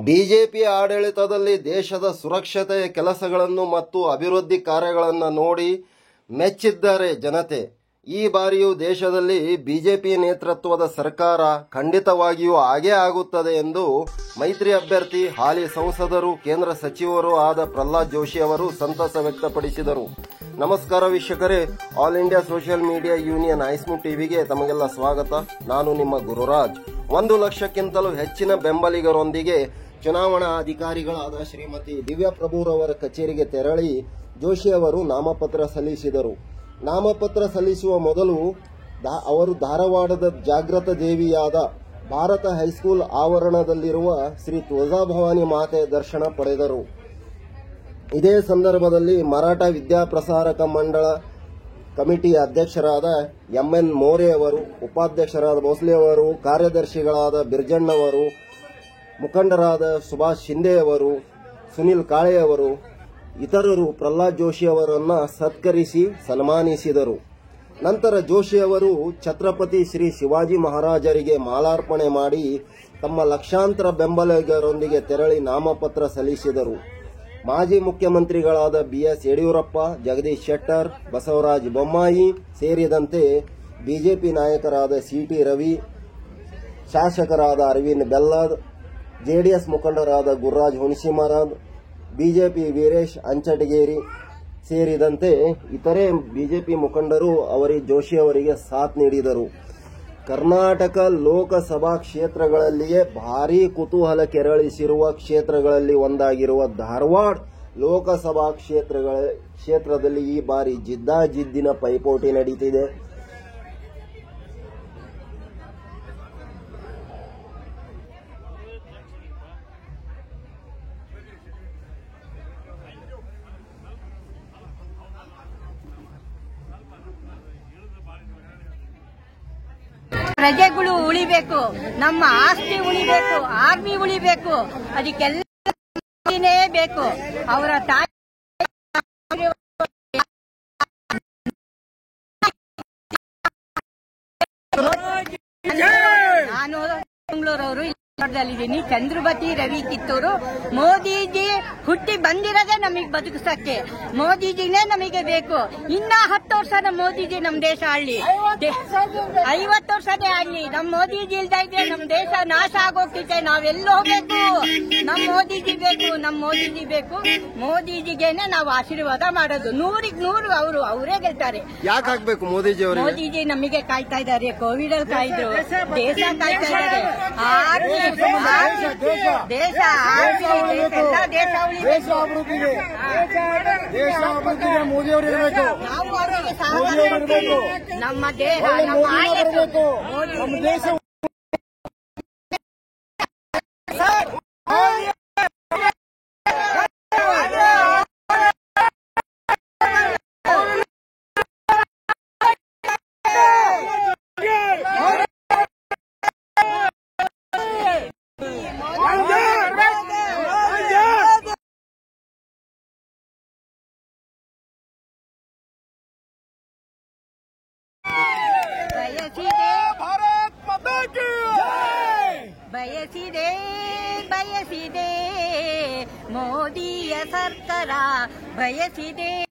BJP ಆಡಳಿತದಲ್ಲಿ ದೇಶದ ಸುರಕ್ಷತೆಯ ಕೆಲಸಗಳನ್ನು ಮತ್ತು ಅಭಿವೃದ್ಧಿ ಕಾರ್ಯಗಳನ್ನು ನೋಡಿ ಮೆಚ್ಚಿದ್ದಾರೆ ಜನತೆ. ಈ ಬಾರಿಯೂ ದೇಶದಲ್ಲಿ ಬಿಜೆಪಿ ನೇತೃತ್ವದ ಸರ್ಕಾರ ಖಂಡಿತವಾಗಿಯೂ ಆಗೇ ಆಗುತ್ತದೆ ಎಂದು ಮೈತ್ರಿ ಅಭ್ಯರ್ಥಿ, ಹಾಲಿ ಸಂಸದರು, ಕೇಂದ್ರ ಸಚಿವರೂ ಆದ ಪ್ರಹ್ಲಾದ್ ಜೋಶಿ ಅವರು ಸಂತಸ ವ್ಯಕ್ತಪಡಿಸಿದರು. ನಮಸ್ಕಾರ ವೀಕ್ಷಕರೇ, all India social media union AISMU ಟಿವಿಗೆ ತಮಗೆಲ್ಲ ಸ್ವಾಗತ. ನಾನು ನಿಮ್ಮ ಗುರುರಾಜ್. 1 ಲಕ್ಷಕ್ಕಿಂತಲೂ ಹೆಚ್ಚಿನ ಬೆಂಬಲಿಗರೊಂದಿಗೆ ಚುನಾವಣಾ ಅಧಿಕಾರಿಗಳಾದ ಶ್ರೀಮತಿ ದಿವ್ಯಾ ಪ್ರಭುರವರ ಕಚೇರಿಗೆ ತೆರಳಿ ಜೋಶಿ ಅವರು ನಾಮಪತ್ರ ಸಲ್ಲಿಸಿದರು. ನಾಮಪತ್ರ ಸಲ್ಲಿಸುವ ಮೊದಲು ಅವರು ಧಾರವಾಡದ ಜಾಗೃತ ದೇವಿಯಾದ ಭಾರತ ಹೈಸ್ಕೂಲ್ ಆವರಣದಲ್ಲಿರುವ ಶ್ರೀ ತುಳಜಾಭವಾನಿ ಮಾತೆಯ ದರ್ಶನ ಪಡೆದರು. ಇದೇ ಸಂದರ್ಭದಲ್ಲಿ ಮರಾಠ ವಿದ್ಯಾಪ್ರಸಾರಕ ಮಂಡಳ ಕಮಿಟಿಯ ಅಧ್ಯಕ್ಷರಾದ MN ಮೋರೆ ಅವರು, ಉಪಾಧ್ಯಕ್ಷರಾದ ಭೋಸ್ಲೆ ಅವರು, ಕಾರ್ಯದರ್ಶಿಗಳಾದ ಬಿರ್ಜಣ್ಣವರು, ಮುಖಂಡರಾದ ಸುಭಾಷ್ ಶಿಂದೆ ಅವರು, ಸುನಿಲ್ ಕಾಳೆ ಅವರು, ಇತರರು ಪ್ರಹ್ಲಾದ್ ಜೋಶಿ ಅವರನ್ನ ಸತ್ಕರಿಸಿ ಸನ್ಮಾನಿಸಿದರು. ನಂತರ ಜೋಶಿ ಅವರು ಛತ್ರಪತಿ ಶ್ರೀ ಶಿವಾಜಿ ಮಹಾರಾಜರಿಗೆ ಮಾಲಾರ್ಪಣೆ ಮಾಡಿ ತಮ್ಮ ಲಕ್ಷಾಂತರ ಬೆಂಬಲಿಗರೊಂದಿಗೆ ತೆರಳಿ ನಾಮಪತ್ರ ಸಲ್ಲಿಸಿದರು. ಮಾಜಿ ಮುಖ್ಯಮಂತ್ರಿಗಳಾದ BS ಯಡಿಯೂರಪ್ಪ, ಜಗದೀಶ್ ಶೆಟ್ಟರ್, ಬಸವರಾಜ ಬೊಮ್ಮಾಯಿ ಸೇರಿದಂತೆ ಬಿಜೆಪಿ ನಾಯಕರಾದ CT ರವಿ, ಶಾಸಕರಾದ ಅರವಿಂದ್ ಬೆಲ್ಲದ್, JDS ಮುಖಂಡರಾದ ಗುರುರಾಜ್ ಹುಣಸಿಮರದ್, ಬಿಜೆಪಿ ವೀರೇಶ್ ಅಂಚಟಗೇರಿ ಸೇರಿದಂತೆ ಇತರೆ ಬಿಜೆಪಿ ಮುಖಂಡರು ಜೋಶಿ ಅವರಿಗೆ ಸಾಥ್ ನೀಡಿದರು. ಕರ್ನಾಟಕ ಲೋಕಸಭಾ ಕ್ಷೇತ್ರಗಳಲ್ಲಿಯೇ ಭಾರೀ ಕುತೂಹಲ ಕೆರಳಿಸಿರುವ ಕ್ಷೇತ್ರಗಳಲ್ಲಿ ಒಂದಾಗಿರುವ ಧಾರವಾಡ ಲೋಕಸಭಾ ಕ್ಷೇತ್ರದಲ್ಲಿ ಈ ಬಾರಿ ಜಿದ್ದಾಜಿದ್ದಿನ ಪೈಪೋಟಿ ನಡೀತಿದೆ. ಪ್ರಜೆಗಳು ಉಳಿಬೇಕು, ನಮ್ಮ ಆಸ್ತಿ ಉಳಿಬೇಕು, ಆರ್ಮಿ ಉಳಿಬೇಕು, ಅದಕ್ಕೆಲ್ಲ ಬೇಕು. ಅವರ ತಾಯಿ ನಾನು ಬೆಂಗಳೂರವರು ಇದ್ದೀನಿ. ಚಂದ್ರವತಿ ರವಿ ಕಿತ್ತೂರು. ಮೋದಿಜಿ ಹುಟ್ಟಿ ಬಂದಿರೋದೇ ನಮಗೆ ಬದುಕಿಸಕ್ಕೆ. ಮೋದಿಜಿನೇ ನಮಗೆ ಬೇಕು. ಇನ್ನ 10 ವರ್ಷ ನಮ್ಮ ಮೋದಿಜಿ ನಮ್ ದೇಶ ಆಳ್ಲಿ, 50 ವರ್ಷನೇ ಆಳ್ಲಿ. ನಮ್ ಮೋದಿಜಿ ಇಲ್ದ ಇದ್ರೆ ನಮ್ ದೇಶ ನಾಶ ಆಗೋಗ್ತಿದೆ. ನಾವೆಲ್ಲ ಹೋಗ್ಬೇಕು. ನಮ್ ಮೋದಿಜಿ ಬೇಕು, ನಮ್ ಮೋದಿಜಿ ಬೇಕು. ಮೋದಿಜಿಗೇನೆ ನಾವು ಆಶೀರ್ವಾದ ಮಾಡೋದು. 100ಕ್ಕೆ 100 ಅವರೇ ಗೆಲ್ತಾರೆ. ಯಾಕೆ ಆಗ್ಬೇಕು ಮೋದಿಜಿ ಅವರು? ಮೋದಿಜಿ ನಮಗೆ ಕಾಯ್ತಾ ಇದ್ದಾರೆ. ಕೋವಿಡ್ ಅಲ್ಲಿ ಕಾಯ್ದ್ರು, ದೇಶ ಕಾಯ್ತಾ ಇದ್ದಾರೆ. ದೇಶ ಅಭಿವೃದ್ಧಿಗೆ ಮೋದಿ ಅವರು ಇರಬೇಕು. ನಮ್ಮ ದೇಶ, ನಮ್ಮ ಆಯಸ್ಸು, ನಮ್ಮ ದೇಶ ಬಯಸಿದೆ ಮೋದಿಯ ಸರ್ಕಾರ ಬಯಸಿದೆ.